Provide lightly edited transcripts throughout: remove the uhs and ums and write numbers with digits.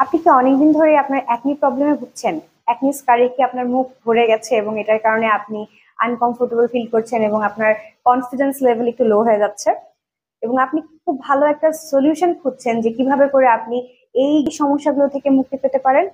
আপনি কি অনেকদিন ধরে আপনার একনি প্রবলেমে ভুগছেন? একনি স্কারে কি আপনার মুখ ভরে গেছে এবং এটার কারণে আপনি আনকমফোর্টেবল ফিল করছেন এবং আপনার কনফিডেন্স লেভেল একটু লো হয়ে যাচ্ছে এবং আপনি খুব ভালো একটা সলিউশন খুঁজছেন যে কিভাবে করে আপনি এই সমস্যাগুলো থেকে মুক্তি পেতে পারেন।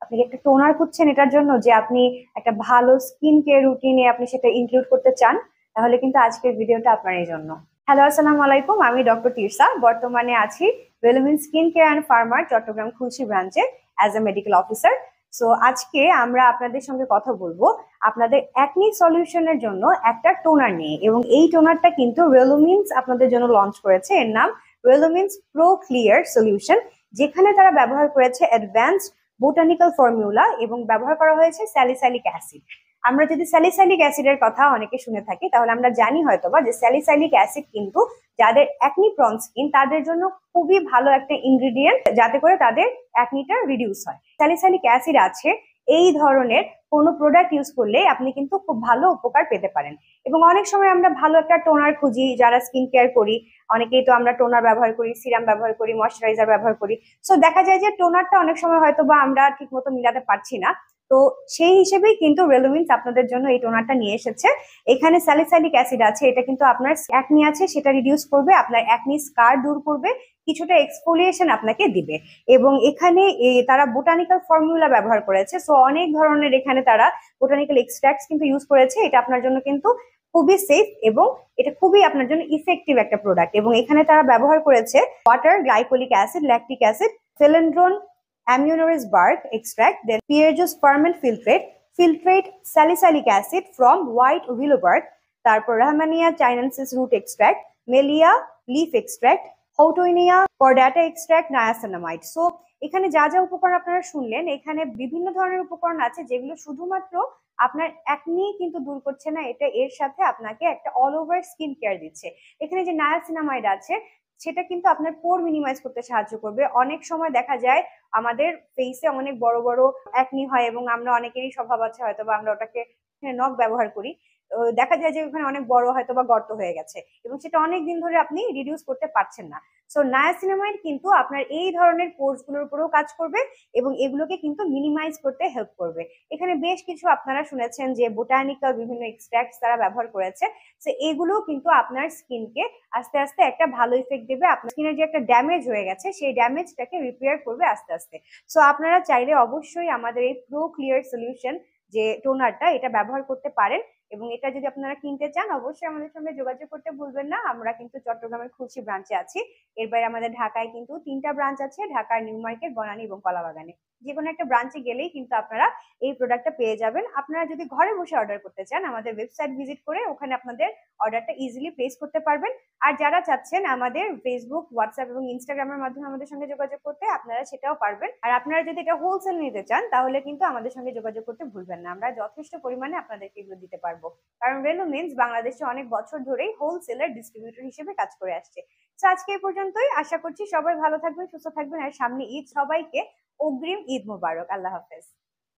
আপনি কি একটা টোনার খুঁজছেন এটার জন্য যে আপনি একটা ভালো স্কিন কেয়ার রুটিনে আপনি সেটা ইনক্লুড করতে চান, তাহলে কিন্তু আজকের ভিডিওটা আপনার এই জন্য। হ্যালো, আসসালামু আলাইকুম। আমি ডক্টর তিরসা, বর্তমানে আছি ভেলুমিন স্কিন কেয়ার অ্যান্ড ফার্মার চট্টগ্রাম খুলশি ব্রাঞ্চে as a medical officer. So আজকে আমরা আপনাদের সঙ্গে কথা বলবো আপনাদের অ্যাকনি সলিউশনের জন্য একটা টোনার নিয়ে, এবং এই টোনারটা কিন্তু রেলুমিনস আপনাদের জন্য লঞ্চ করেছে। এর নাম রেলুমিনস প্রো ক্লিয়ার সলিউশন, যেখানে তারা ব্যবহার করেছে অ্যাডভান্সড বোটানিক্যাল ফর্মুলা এবং ব্যবহার করা হয়েছে স্যালিসাইলিক অ্যাসিড। আমরা যদি স্যালিসাইলিক অ্যাসিডের কথা অনেকে শুনে থাকি, তাহলে আমরা জানি হয়তোবা যে স্যালিসাইলিক অ্যাসিড কিন্তু যাদের অ্যাকনি প্রন স্কিন তাদের জন্য খুবই ভালো একটা ইনগ্রিডিয়েন্ট, যাতে করে তাদের অ্যাকনিটা রিডিউস হয়। স্যালিসাইলিক অ্যাসিড আছে এই ধরনের কোনো প্রোডাক্ট ইউজ করলে আপনি কিন্তু খুব ভালো উপকার পেতে পারেন। এবং অনেক সময় আমরা ভালো একটা টোনার খুঁজি, যারা স্কিন কেয়ার করি অনেকেই তো আমরা টোনার ব্যবহার করি, সিরাম ব্যবহার করি, ময়শ্চারাইজার ব্যবহার করি। সো দেখা যায় যে টোনারটা অনেক সময় হয়তো বা আমরা ঠিক মতো মিলাতে পারছি না। তো সেই হিসেবেই কিন্তু রেলুমিনস আপনাদের জন্য এই টোনারটা নিয়ে এসেছে। এখানে স্যালিসাইলিক অ্যাসিড আছে, এটা কিন্তু আপনার অ্যাকনি আছে সেটা রিডিউস করবে, আপনার অ্যাকনি স্কার দূর করবে, কিছুটা এক্সফোলিয়েশন আপনাকে দিবে। এবং এখানে তারা বোটানিক্যাল ফর্মুলা ব্যবহার করেছে। সো অনেক ধরনের এখানে তারা বোটানিক্যাল এক্সট্রাক্টস কিন্তু ইউজ করেছে। এটা আপনার জন্য কিন্তু খুবই সেফ এবং এটা খুবই আপনার জন্য ইফেক্টিভ একটা প্রোডাক্ট। এবং এখানে তারা ব্যবহার করেছে water, glycolic acid, lactic acid, Phellodendron aminoris bark extract, then Pierge's ferment filtrate salicylic acid from white willow bark, তারপর Rahmania chinensis root extract, Melia leaf extract, Houtoinia cordata extract, niacinamide. So এখানে যা যা উপকরণ আপনারা শুনলেন, এখানে বিভিন্ন ধরনের উপকরণ আছে যেগুলো শুধুমাত্র আপনার একনি কিন্তু দূর করছে না, এটা এর সাথে আপনাকে একটা অল ওভার স্কিন কেয়ার দিচ্ছে। এখানে যে নায়াসিনামাইড আছে সেটা কিন্তু আপনার পোর মিনিমাইজ করতে সাহায্য করবে। অনেক সময় দেখা যায় আমাদের ফেসে অনেক বড় বড় একনি হয় এবং আমরা অনেকেরই স্বভাব আছে হয়তো বা আমরা ওটাকে নখ ব্যবহার করি, দেখা যায় যে ওখানে অনেক বড় হয়তো বা গর্ত হয়ে গেছে এবং সেটা অনেক দিন ধরে আপনি রিডিউস করতে পারছেন না। সো নায়াসিনামাইড কিন্তু আপনার এই ধরনের পোর্স গুলোর উপরেও কাজ করবে এবং এগুলোকে কিন্তু মিনিমাইজ করতে হেল্প করবে। এখানে বেশ কিছু আপনারা শুনেছেন যে বোটানিক্যাল বিভিন্ন এক্সট্রাক্টস তারা ব্যবহার করেছে। সো এগুলো কিন্তু আপনার স্কিনকে আস্তে আস্তে একটা ভালো ইফেক্ট দেবে, আপনার স্কিনের যে একটা ড্যামেজ হয়ে গেছে সেই ড্যামেজটাকে রিপেয়ার করবে আস্তে আস্তে। সো আপনারা চাইলে অবশ্যই আমাদের এই প্রো ক্লিয়ার সলিউশন যে টোনারটা এটা ব্যবহার করতে পারেন। এবং এটা যদি আপনারা কিনতে চান অবশ্যই আমাদের সঙ্গে যোগাযোগ করতে ভুলবেন না। আমরা কিন্তু চট্টগ্রামের খুলশি ব্রাঞ্চে আছি। এর বাইরে আমাদের ঢাকায় কিন্তু 3টা ব্রাঞ্চ আছে, ঢাকার নিউ মার্কেট, বনানী এবং কলাবাগানে। যে কোনো একটা ব্রাঞ্চে গেলেই কিন্তু আপনারা এই প্রোডাক্টটা পেয়ে যাবেন। আপনারা যদি ঘরে বসে অর্ডার করতে চান আমাদের ওয়েবসাইট ভিজিট করে ওখানে আপনাদের অর্ডারটা ইজিলি প্লেস করতে পারবেন। আর যারা চাচ্ছেন আমাদের ফেসবুক, হোয়াটসঅ্যাপ এবং ইনস্টাগ্রামের মাধ্যমে আমাদের সঙ্গে যোগাযোগ করতে, আপনারা সেটাও পারবেন। আর আপনারা যদি এটা হোলসেল নিতে চান তাহলে কিন্তু আমাদের সঙ্গে যোগাযোগ করতে ভুলবেন না, আমরা যথেষ্ট পরিমাণে আপনাদেরকে এগুলো দিতে পারবো। কারণ রেলুমিনস বাংলাদেশে অনেক বছর ধরেই হোলসেলার ডিস্ট্রিবিউটর হিসেবে কাজ করে আসছে। তো আজকে এই পর্যন্তই। আশা করছি সবাই ভালো থাকবেন, সুস্থ থাকবেন, আর সামনে ঈদ, সবাইকে অগ্রিম ঈদ মোবারক। আল্লাহ হাফেজ।